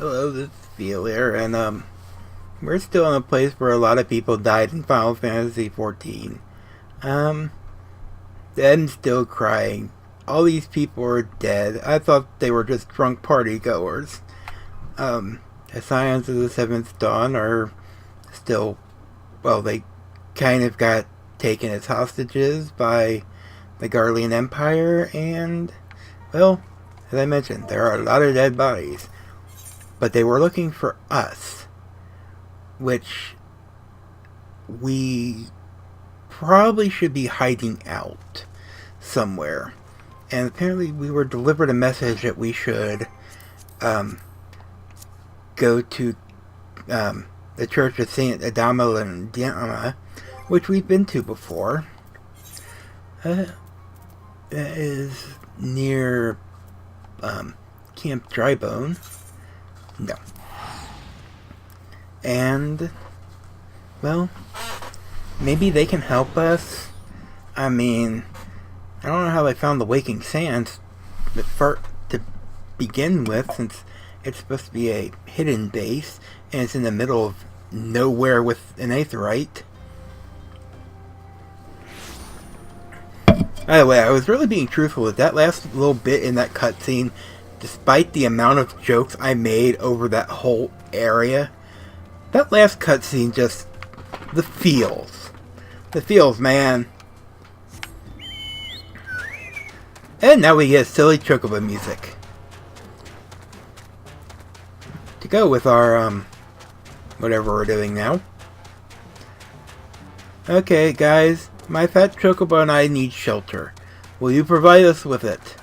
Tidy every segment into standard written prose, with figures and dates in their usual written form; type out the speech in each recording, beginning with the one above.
Hello, this is Feeler, and we're still in a place where a lot of people died in Final Fantasy XIV. Um, I'm still crying. All these people are dead. I thought they were just drunk party goers. The Scions of the Seventh Dawn are still, well, they kind of got taken as hostages by the Garlean Empire, and, well, as I mentioned, there are a lot of dead bodies. But they were looking for us, which we probably should be hiding out somewhere. And apparently we were delivered a message that we should go to the Church of St. Adama and Diana, which we've been to before. That is near Camp Drybone. No. And, well, maybe they can help us. I mean, I don't know how they found the Waking Sands to begin with, since it's supposed to be a hidden base, and it's in the middle of nowhere with an aetheryte. By the way, I was really being truthful with that last little bit in that cutscene. Despite the amount of jokes I made over that whole area, that last cutscene just... the feels. The feels, man. And now we get silly chocobo music. To go with our, whatever we're doing now. Okay, guys. My fat chocobo and I need shelter. Will you provide us with it?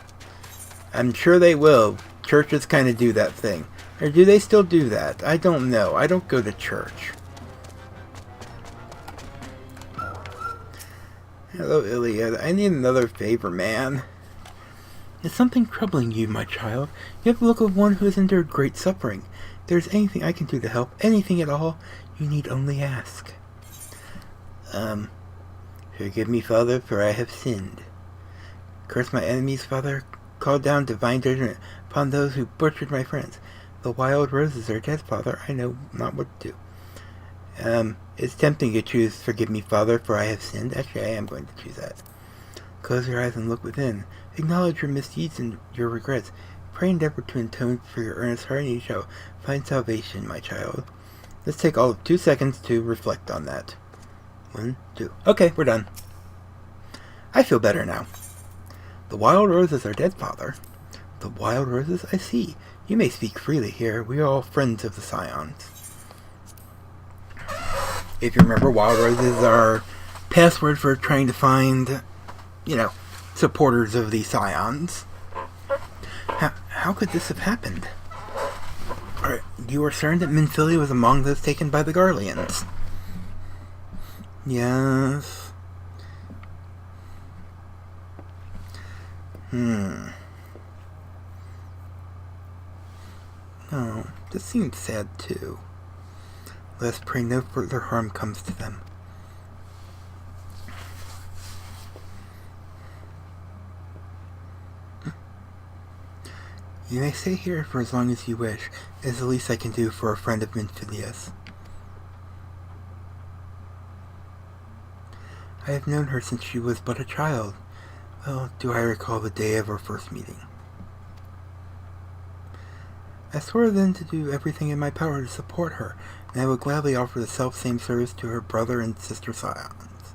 I'm sure they will. Churches kind of do that thing. Or do they still do that? I don't know. I don't go to church. Hello, Iliad. I need another favor, man. Is something troubling you, my child? You have the look of one who has endured great suffering. If there's anything I can do to help, anything at all, you need only ask. Forgive me, Father, for I have sinned. Curse my enemies, Father. Call down divine judgment upon those who butchered my friends. The wild roses are dead, Father. I know not what to do. It's tempting to choose forgive me, Father, for I have sinned. Actually, I am going to choose that. Close your eyes and look within. Acknowledge your misdeeds and your regrets. Pray and endeavor to atone for your earnest heart, and you shall find salvation, my child. Let's take all of 2 seconds to reflect on that. 1, 2. Okay, we're done. I feel better now. The wild roses are dead, Father. The wild roses? I see. You may speak freely here. We are all friends of the Scions. If you remember, wild roses are password for trying to find, supporters of the Scions. How could this have happened? You were certain that Minfilia was among those taken by the Garleans? Yes. Oh, this seems sad too. Let us pray no further harm comes to them. You may stay here for as long as you wish. It is the least I can do for a friend of Minfilia's. I have known her since she was but a child. Well, do I recall the day of our first meeting. I swore then to do everything in my power to support her, and I would gladly offer the self-same service to her brother and sister Scions.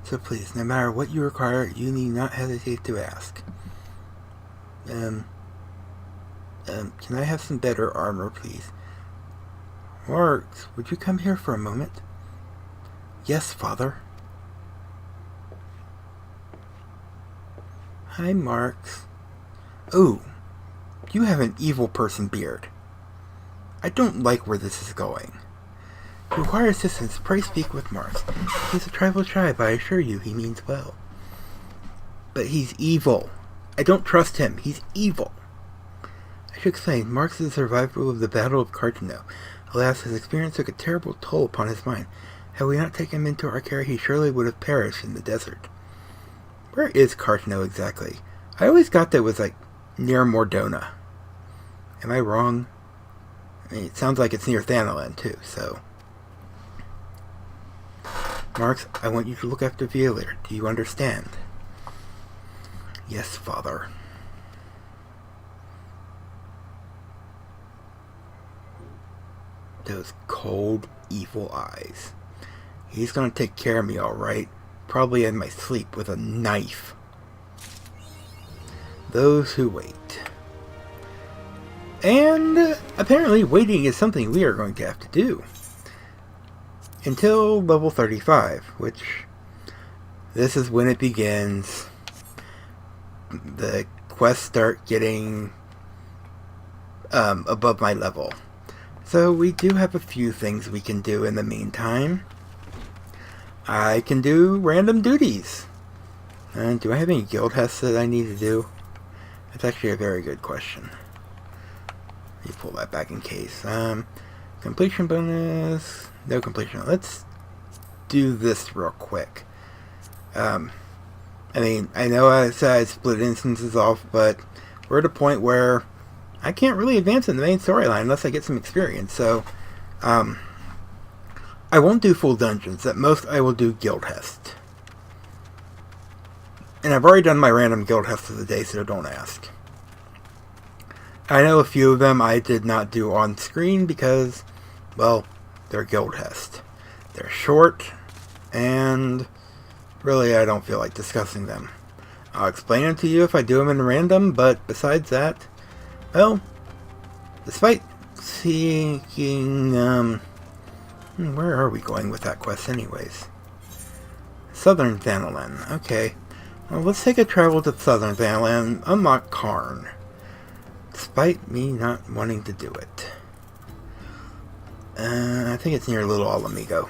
So please, no matter what you require, you need not hesitate to ask. Can I have some better armor, please? Marks, would you come here for a moment? Yes, Father. Hi, Marks. Ooh, you have an evil person beard. I don't like where this is going. If you require assistance, pray speak with Marks. He's a tribal shy, but I assure you he means well. But he's evil. I don't trust him. He's evil. I should explain, Marks is a survivor of the Battle of Cartenau. Alas, his experience took a terrible toll upon his mind. Had we not taken him into our care, he surely would have perished in the desert. Where is Cartenau exactly? I always got that it was, near Mordona. Am I wrong? It sounds like it's near Thanalan, too, so... Marks, I want you to look after Violator. Do you understand? Yes, Father. Those cold, evil eyes. He's gonna take care of me, alright. Probably in my sleep with a knife. Those who wait. And apparently waiting is something we are going to have to do. Until level 35, which this is when it begins. The quests start getting above my level. So we do have a few things we can do in the meantime. I can do random duties. Do I have any guild tests that I need to do? That's actually a very good question. Let me pull that back in case. Completion bonus. No completion. Let's do this real quick. I mean, I know I said I split instances off, but we're at a point where I can't really advance in the main storyline unless I get some experience. So, I won't do full dungeons. At most, I will do guild test. And I've already done my random guild tests of the day, so don't ask. I know a few of them I did not do on screen because, well, they're guild tests. They're short, and really I don't feel like discussing them. I'll explain it to you if I do them in random, but besides that, well, despite seeking, where are we going with that quest anyways? Southern Thanalan, okay. Well, let's take a travel to Southern Thanalan, unlock Karn. Despite me not wanting to do it. I think it's near Little Alamigo.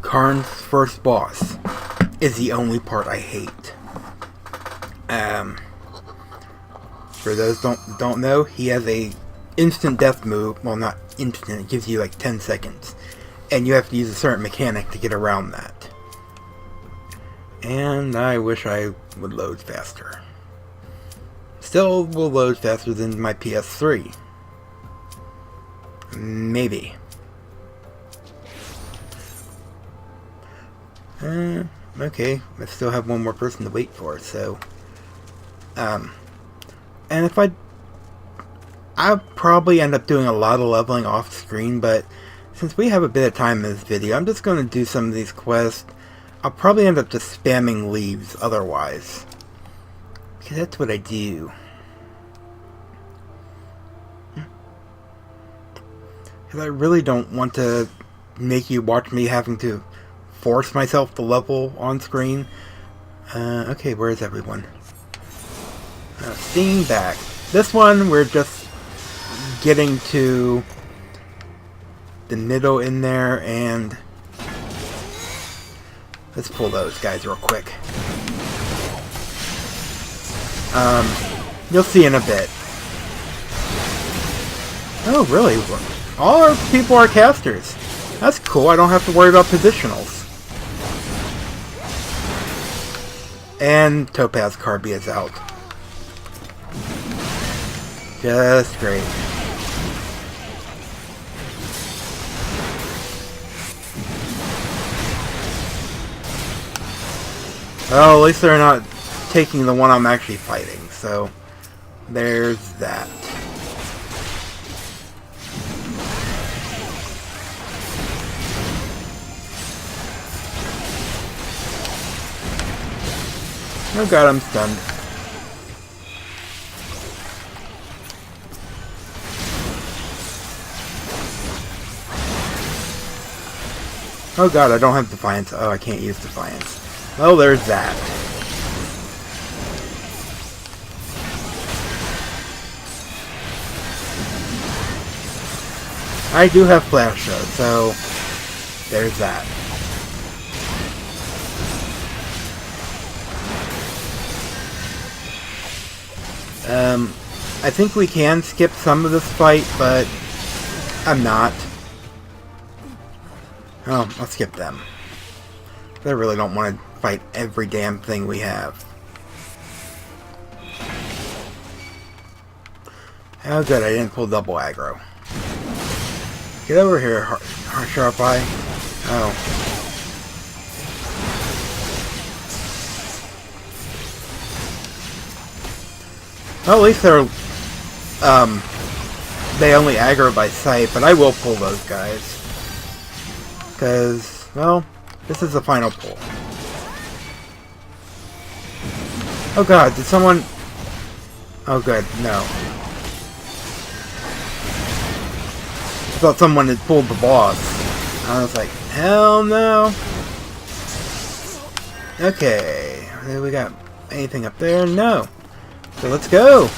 Karn's first boss is the only part I hate. For those don't know, he has a instant death move. Well, not instant. It gives you like 10 seconds, and you have to use a certain mechanic to get around that. And I wish I would load faster. Still will load faster than my PS3. Maybe. Okay, I still have one more person to wait for, so... and if I'll probably end up doing a lot of leveling off screen, but since we have a bit of time in this video, I'm just going to do some of these quests. I'll probably end up just spamming leaves otherwise, because that's what I do. Because I really don't want to make you watch me having to force myself to level on screen. Okay, where is everyone? Stinging back. This one, we're just getting to the middle in there, and let's pull those guys real quick. You'll see in a bit. Oh, really? All our people are casters. That's cool. I don't have to worry about positionals. And Topaz Carby is out. Just great. Well, at least they're not taking the one I'm actually fighting, so there's that. Oh god, I'm stunned. Oh god, I don't have Defiance. Oh, I can't use Defiance. Well, there's that. I do have Flash though, so there's that. I think we can skip some of this fight, but I'm not. Oh, I'll skip them. I really don't want to fight every damn thing we have. Oh good, I didn't pull double aggro. Get over here, Sharp Eye. Oh. Well, at least they're, they only aggro by sight, but I will pull those guys. Because, well, this is the final pull. Oh god, did someone... Oh good, no. I thought someone had pulled the boss. I was like, hell no. Okay, we got anything up there? No. So let's go.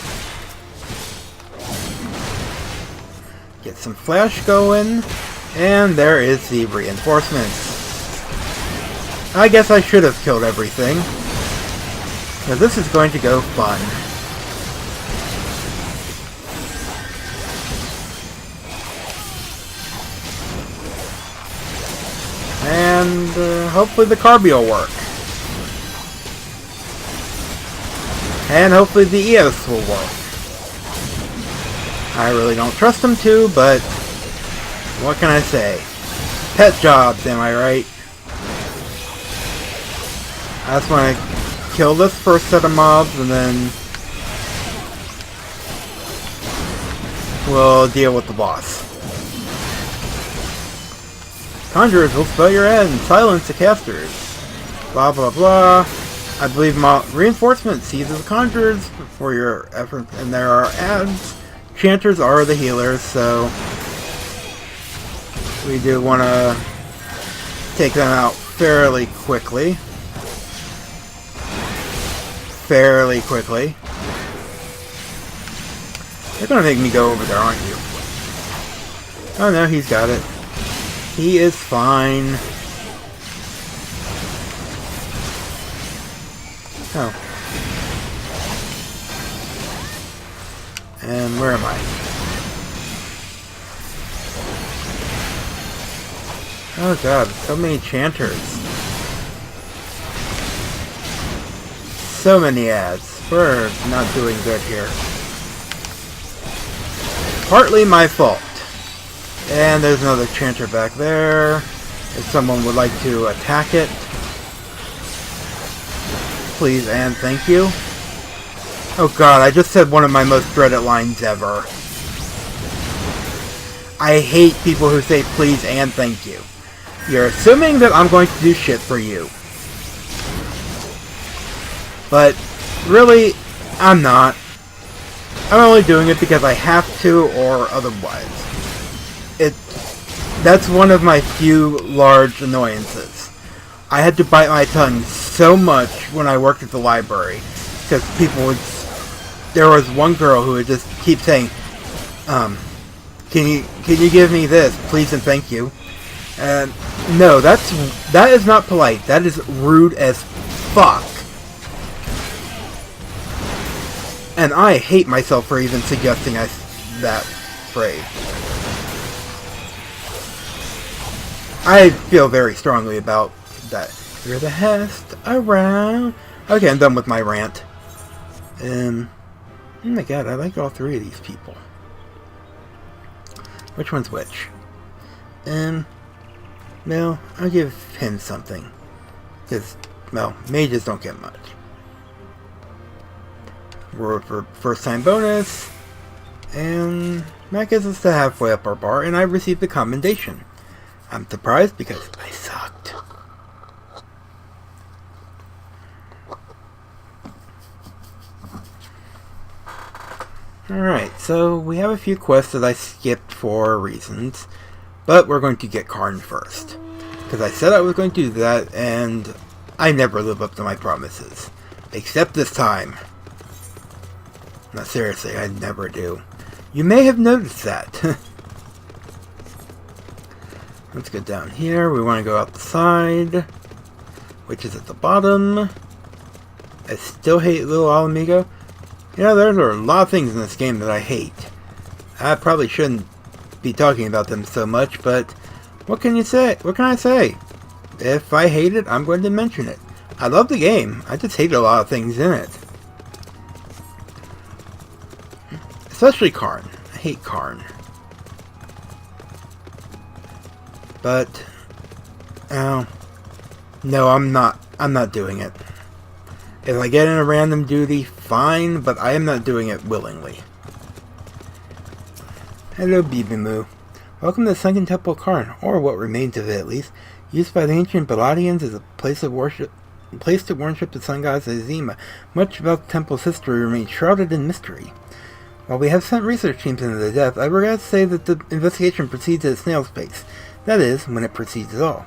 Get some flash going. And there is the reinforcements. I guess I should have killed everything. Now this is going to go fun. And hopefully the Carby will work. And hopefully the EOS will work. I really don't trust them to, but what can I say? Pet jobs, am I right? I just want to kill this first set of mobs and then we'll deal with the boss. Conjurers will spell your end. Silence the casters. Blah blah blah. I believe reinforcement seizes the conjurers for your efforts, and there are ads. Chanters are the healers, so we do want to take them out fairly quickly. You're gonna make me go over there, aren't you? Oh no, he's got it. He is fine. Oh. And where am I? Oh god, so many chanters. So many ads. We're not doing good here. Partly my fault. And there's another chanter back there. If someone would like to attack it, please and thank you. Oh god, I just said one of my most dreaded lines ever. I hate people who say please and thank you. You're assuming that I'm going to do shit for you. But really, I'm not. I'm only doing it because I have to or otherwise. That's one of my few large annoyances. I had to bite my tongue so much when I worked at the library because people would. There was one girl who would just keep saying, "Can you give me this, please and thank you?" And no, that is not polite. That is rude as fuck. And I hate myself for even suggesting that phrase. I feel very strongly about that. You're the best around. Okay, I'm done with my rant. Oh my god, I like all three of these people. Which one's which? Well, I'll give him something. Because, well, mages don't get much. We're for first time bonus. And that gets us to halfway up our bar, and I received a commendation. I'm surprised because I sucked. Alright, so we have a few quests that I skipped for reasons, but we're going to get Karn first. Because I said I was going to do that, and I never live up to my promises. Except this time. No, seriously, I never do. You may have noticed that. Let's go down here. We want to go outside, which is at the bottom. I still hate Little Alamigo. You know, there are a lot of things in this game that I hate. I probably shouldn't be talking about them so much, but what can you say? What can I say? If I hate it, I'm going to mention it. I love the game. I just hate a lot of things in it. Especially Karn. I hate Karn. But, oh, no, I'm not doing it. If I get in a random duty, fine, but I am not doing it willingly. Hello, Bibimu. Welcome to the Sunken Temple of Karn, or what remains of it at least, used by the ancient Baladians as a place to worship the sun goddess Azima. Much about the temple's history remains shrouded in mystery. While we have sent research teams into the depth, I regret to say that the investigation proceeds at a snail's pace. That is, when it proceeds at all.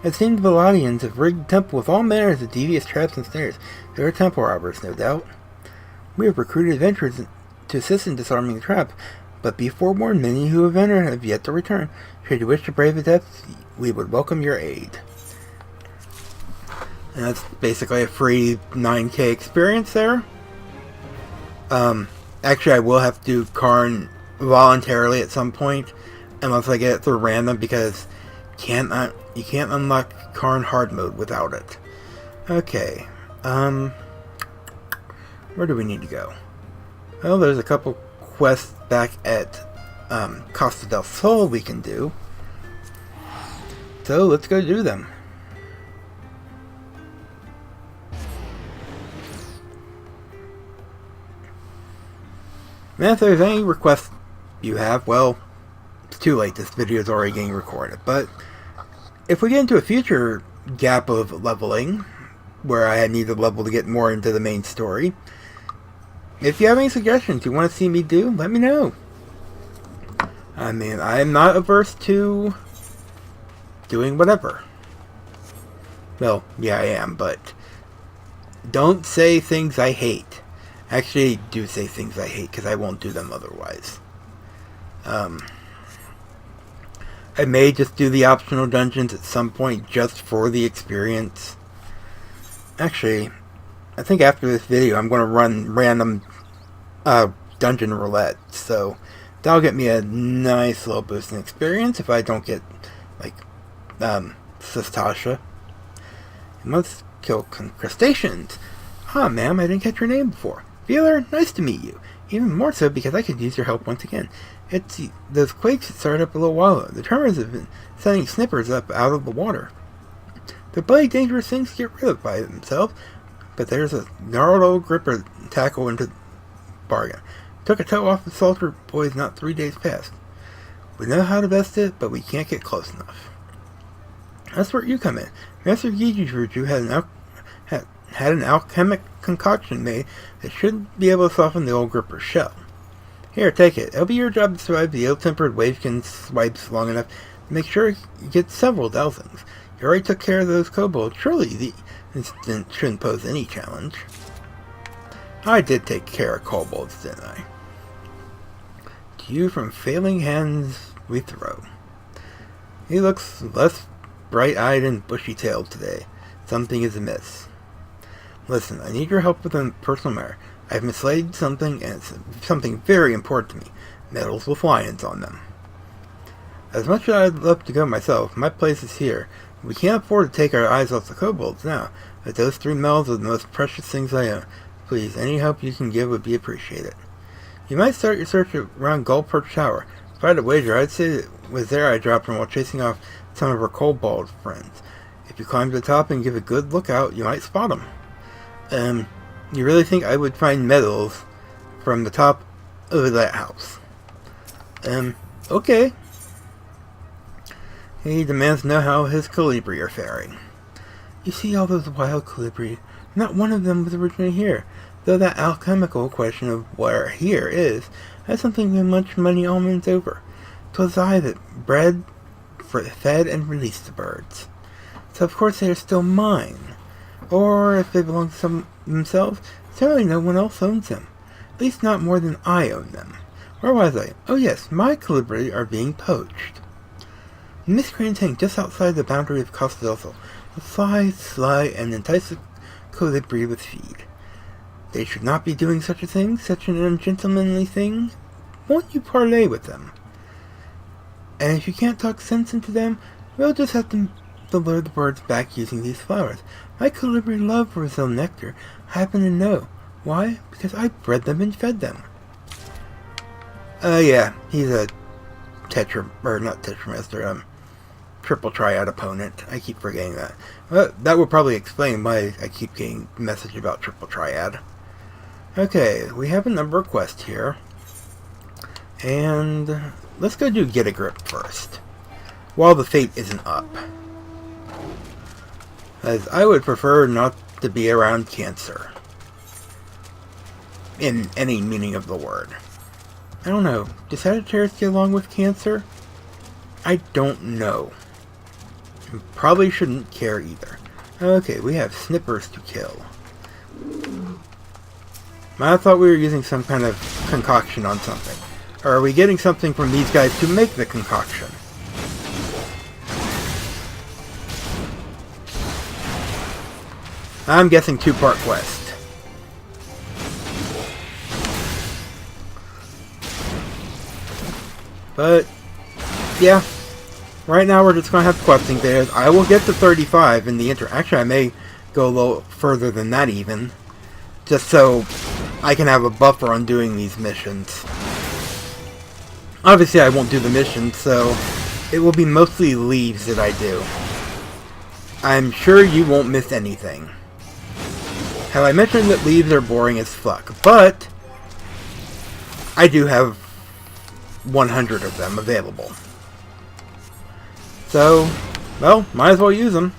It seems the Baladians have rigged the temple with all manners of devious traps and snares. They are temple robbers, no doubt. We have recruited adventurers to assist in disarming the trap, but be forewarned, many who have entered have yet to return. Should you wish to brave the depths, we would welcome your aid. And that's basically a free 9K experience there. Actually, I will have to do Karn voluntarily at some point, unless I get it through random, because you can't unlock Karn hard mode without it. Okay, where do we need to go? Well, there's a couple quests back at Costa del Sol we can do. So let's go do them. And if there's any requests you have, well, it's too late. This video is already getting recorded. But if we get into a future gap of leveling, where I need to level to get more into the main story, if you have any suggestions you want to see me do, let me know. I mean, I am not averse to doing whatever. Well, yeah, I am, but don't say things I hate. Actually, do say things I hate, because I won't do them otherwise. I may just do the optional dungeons at some point just for the experience. Actually, I think after this video I'm going to run random dungeon roulette, so that'll get me a nice little boost in experience if I don't get, like, Sastasha. You must kill crustaceans. Ah, ma'am, I didn't catch your name before. Feeler, nice to meet you. Even more so because I could use your help once again. It's those quakes that started up a little while ago. The terminals have been sending snippers up out of the water. They're bloody dangerous things to get rid of by themselves, but there's a gnarled old gripper tackle into the bargain. Took a toe off the Salter boys not 3 days past. We know how to best it, but we can't get close enough. That's where you come in. Master Gijuju had an alchemic concoction made that should be able to soften the old gripper's shell. Here, take it. It'll be your job to survive the ill-tempered wavekin swipes long enough to make sure you get several dowsings. You already took care of those kobolds. Surely the incident shouldn't pose any challenge. I did take care of kobolds, didn't I? To you from failing hands we throw. He looks less bright-eyed and bushy-tailed today. Something is amiss. Listen, I need your help with a personal matter. I've mislaid something, and it's something very important to me. Medals with lions on them. As much as I'd love to go myself, my place is here. We can't afford to take our eyes off the kobolds now, but those 3 medals are the most precious things I own. Please, any help you can give would be appreciated. You might start your search around Gullperch Tower. If I had a wager, I'd say it was there I dropped them while chasing off some of our kobold friends. If you climb to the top and give a good look out, you might spot them. You really think I would find medals from the top of that house? Okay. He demands to know how his colibri are faring. You see all those wild colibri? Not one of them was originally here, though that alchemical question of where here is has something to much money almonds over. 'Twas I that bred, fed, and released the birds. So of course they are still mine. Or, if they belong to themselves, certainly no one else owns them. At least not more than I own them. Where was I? Oh yes, my colibri are being poached. Miscreants hang just outside the boundary of Costa del Sol. Fly, sly, and entice the colibri with feed. They should not be doing such a thing, such an ungentlemanly thing. Won't you parley with them? And if you can't talk sense into them, we'll just have to to lure the birds back using these flowers. My colibri love Brazil nectar. I happen to know. Why? Because I bred them and fed them. Yeah, he's a not tetramaster, triple triad opponent. I keep forgetting that. Well, that would probably explain why I keep getting a message about triple triad. Okay, we have a number of quests here. And let's go do Get a Grip first, while the fate isn't up. As I would prefer not to be around cancer. In any meaning of the word. I don't know. Does Sagittarius get along with cancer? I don't know. Probably shouldn't care either. Okay, we have snippers to kill. I thought we were using some kind of concoction on something. Or are we getting something from these guys to make the concoction? I'm guessing two-part quest. But, yeah. Right now we're just going to have questing videos. I will get to 35 in the Actually, I may go a little further than that even. Just so I can have a buffer on doing these missions. Obviously I won't do the missions, so it will be mostly leaves that I do. I'm sure you won't miss anything. Have I mentioned that leaves are boring as fuck, but I do have 100 of them available. So, well, might as well use them.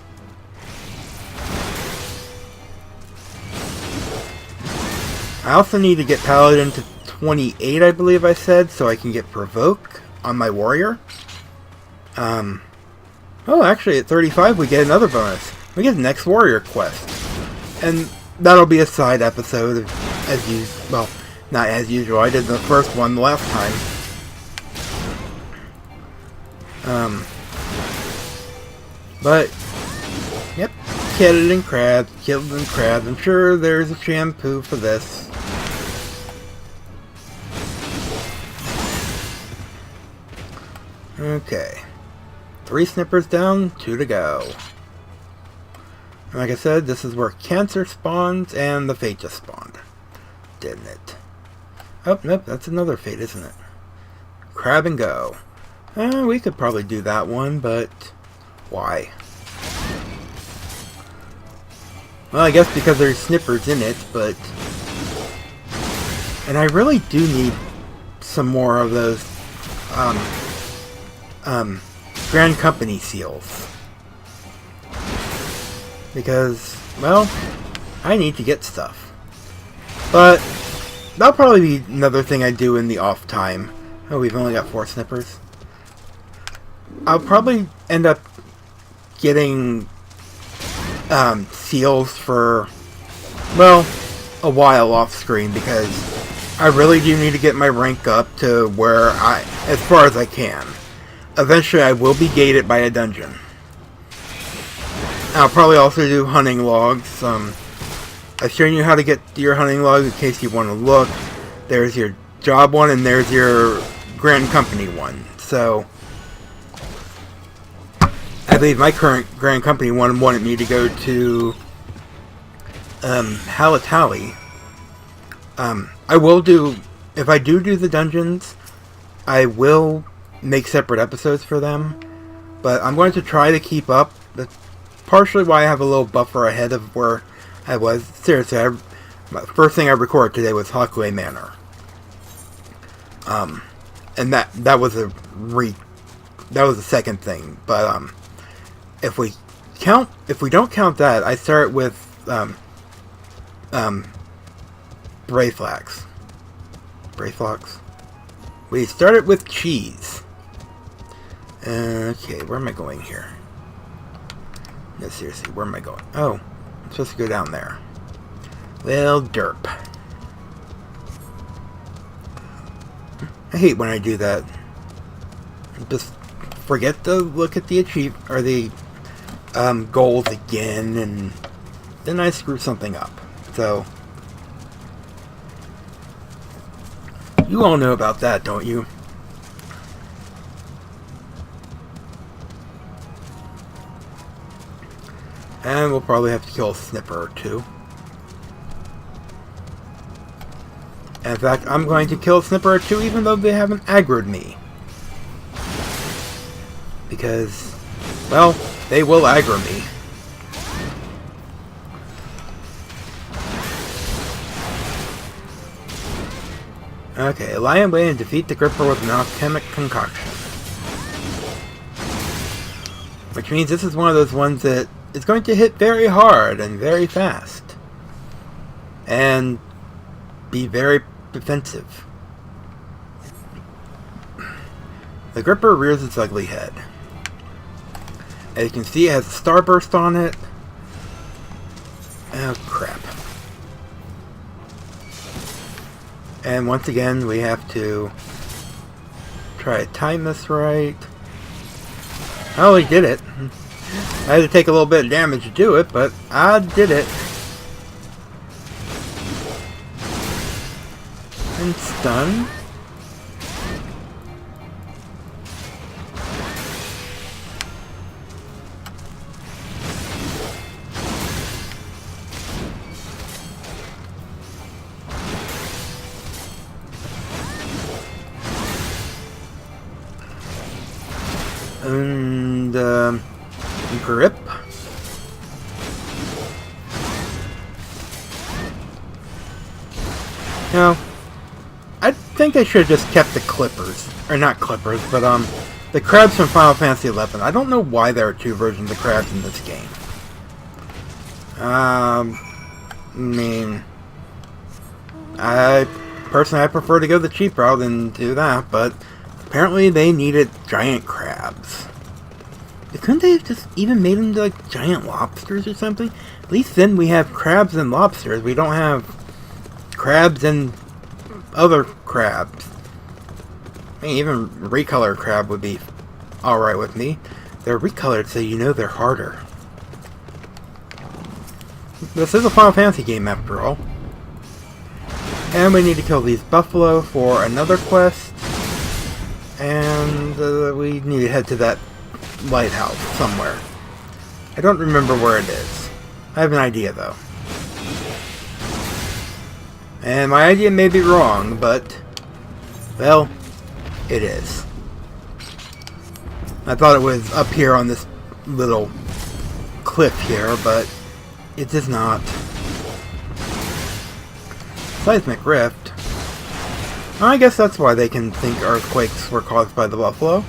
I also need to get Paladin to 28, I believe I said, so I can get Provoke on my warrior. Oh, actually, at 35 we get another bonus. We get the next warrior quest. And that'll be a side episode, as usual. Well, not as usual. I did the first one the last time. But, yep, killed and crabs. I'm sure there's a shampoo for this. Okay. 3 snippers down, 2 to go. And like I said, this is where cancer spawns and the fate just spawned. Didn't it? Oh, nope, that's another fate, isn't it? Crab and go. We could probably do that one, but why? Well, I guess because there's snippers in it, but... And I really do need some more of those, Grand Company seals. Because, well, I need to get stuff. But, that'll probably be another thing I do in the off time. Oh, we've only got 4 snippers. I'll probably end up getting seals for, well, a while off screen, because I really do need to get my rank up to where as far as I can. Eventually I will be gated by a dungeon. I'll probably also do hunting logs. I've shown you how to get your hunting logs in case you want to look. There's your job one and there's your Grand Company one. So, I believe my current Grand Company one wanted me to go to Halatali. I will do, if I do the dungeons, I will make separate episodes for them. But I'm going to try to keep up. That's partially why I have a little buffer ahead of where I was. Seriously, the first thing I recorded today was Hawkway Manor. And that was the second thing. But if we don't count that, I start with Brayflax. We started with cheese. Okay, where am I going here? No, seriously, where am I going? Oh, I'm supposed to go down there. Well, derp. I hate when I do that. Just forget to look at the goals again, and then I screw something up. So, you all know about that, don't you? And we'll probably have to kill a snipper or two. And in fact, I'm going to kill a snipper or two even though they haven't aggroed me. Because, well, they will aggro me. Okay, lie in wait and defeat the Gripper with an alchemic concoction. Which means this is one of those ones that is going to hit very hard and very fast. And be very defensive. The Gripper rears its ugly head. As you can see, it has a starburst on it. Oh, crap. And once again, we have to try to time this right. Oh, we did it. I had to take a little bit of damage to do it, but I did it. And stun. And grip. No, I think I should have just kept the clippers, or not clippers, but the crabs from Final Fantasy XI. I don't know why there are two versions of crabs in this game. I mean, personally I prefer to go the cheap route and do that, but apparently they needed giant crabs. Couldn't they have just even made them into like giant lobsters or something? At least then we have crabs and lobsters. We don't have crabs and other crabs. I mean, even recolored crab would be alright with me. They're recolored so you know they're harder. This is a Final Fantasy game after all. And we need to kill these buffalo for another quest. And we need to head to that lighthouse somewhere. I don't remember where it is. I have an idea though. And my idea may be wrong, but, well, it is. I thought it was up here on this little cliff here, but it is not. Seismic rift. I guess that's why they can think earthquakes were caused by the buffalo.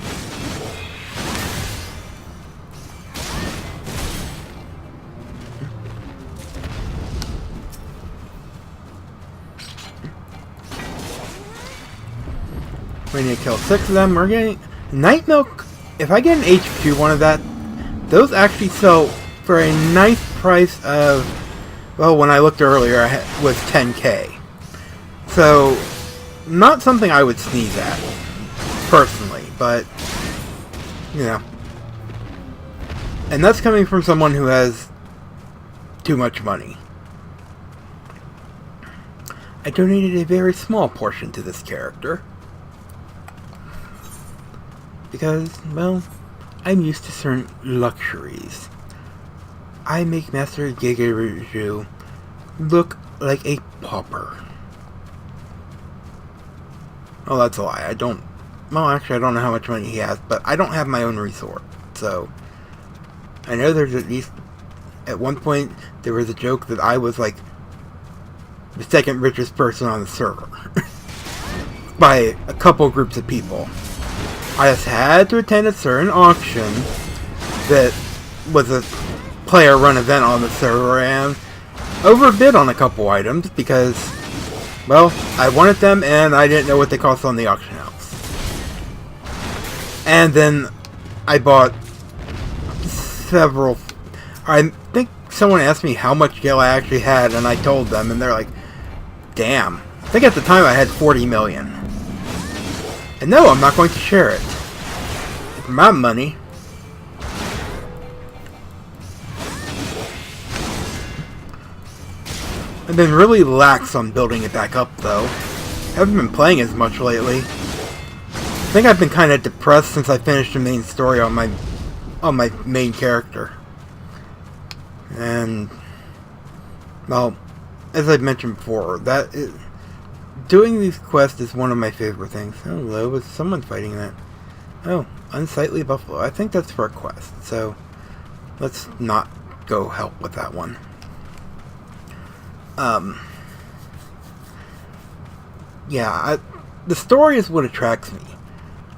We need to kill 6 of them. We're getting Night Milk. If I get an HQ one of that, those actually sell for a nice price of, well, when I looked earlier, was 10k. So, not something I would sneeze at, personally, but, you know. And that's coming from someone who has too much money. I donated a very small portion to this character. Because, well, I'm used to certain luxuries. I make Master Gigeriju look like a pauper. Oh, that's a lie. I don't... Well, actually, I don't know how much money he has, but I don't have my own resort. So, I know there's at least... At one point, there was a joke that I was, like, the second richest person on the server. By a couple groups of people. I just had to attend a certain auction that was a player-run event on the server and overbid on a couple items because, well, I wanted them and I didn't know what they cost on the auction house. And then I bought several... I think someone asked me how much gil I actually had and I told them and they're like, damn. I think at the time I had 40 million. And no, I'm not going to share it. For my money. I've been really lax on building it back up, though. Haven't been playing as much lately. I think I've been kind of depressed since I finished the main story on my main character. And, well, as I've mentioned before, doing these quests is one of my favorite things. Hello, is someone fighting that? Oh, unsightly buffalo. I think that's for a quest, so let's not go help with that one. Yeah, the story is what attracts me.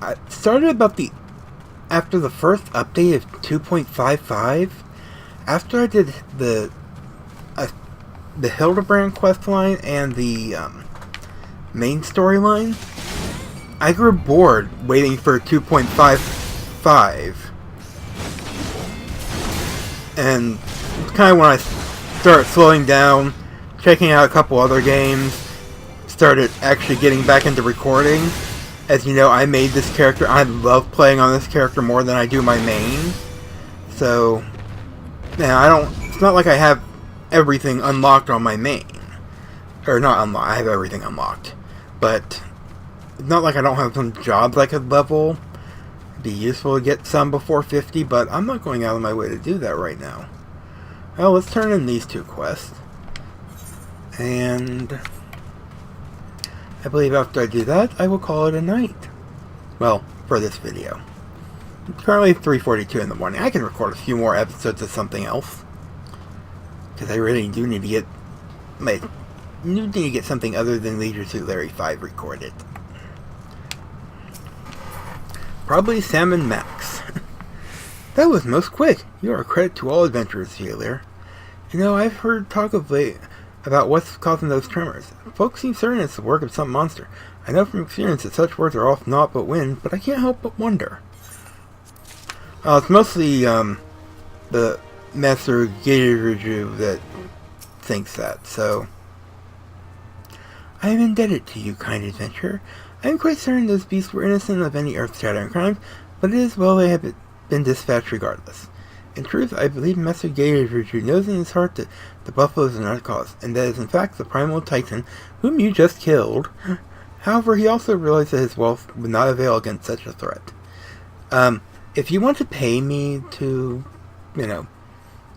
I started after the first update of 2.55, after I did the Hildebrand questline and the main storyline, I grew bored waiting for 2.55. And it's kind of when I started slowing down, checking out a couple other games, started actually getting back into recording. As you know, I made this character. I love playing on this character more than I do my main. So, yeah, it's not like I have everything unlocked on my main. Or not unlocked, I have everything unlocked. But, it's not like I don't have some jobs I could level. It'd be useful to get some before 50, but I'm not going out of my way to do that right now. Well, let's turn in these two quests. And I believe after I do that, I will call it a night. Well, for this video. It's currently 3:42 in the morning. I can record a few more episodes of something else. Because I really do need to get something other than Leisure Suit Larry 5 recorded. Probably Sam and Max. That was most quick. You are a credit to all adventurers, Lear. You know, I've heard talk of late about what's causing those tremors. Folks seem certain it's the work of some monster. I know from experience that such words are often naught but wind, but I can't help but wonder. It's mostly the Master Gatoriju that thinks that, so I am indebted to you, kind adventurer. I am quite certain those beasts were innocent of any earth-shattering crimes, but it is well they have been dispatched regardless. In truth, I believe Master Gatoriju knows in his heart that the buffaloes are not the cause, and that is in fact the primal titan whom you just killed. However, he also realized that his wealth would not avail against such a threat. If you want to pay me to,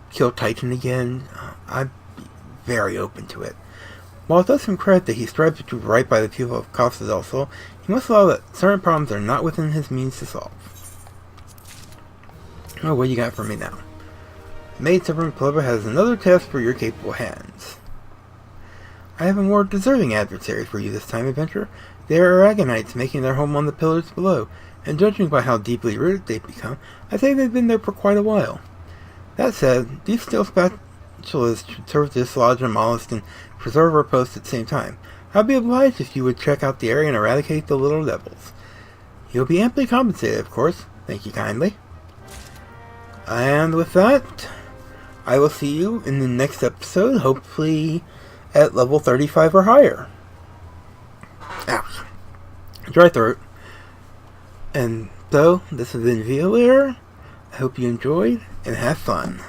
kill Titan again, I'd be very open to it. While it does him credit that he strives to do right by the people of Costa del Sol, he must allow that certain problems are not within his means to solve. Oh, what you got for me now? Maid Servant Clover has another task for your capable hands. I have a more deserving adversary for you this time, adventurer. They are Aragonites making their home on the pillars below, and judging by how deeply rooted they've become, I think they've been there for quite a while. That said, these steel spatulas should serve to dislodge and mollusk and preserve our post at the same time. I'd be obliged if you would check out the area and eradicate the little devils. You'll be amply compensated, of course. Thank you kindly. And with that, I will see you in the next episode, hopefully at level 35 or higher. Ouch. Dry throat. And so, this has been Lear. I hope you enjoyed, and have fun.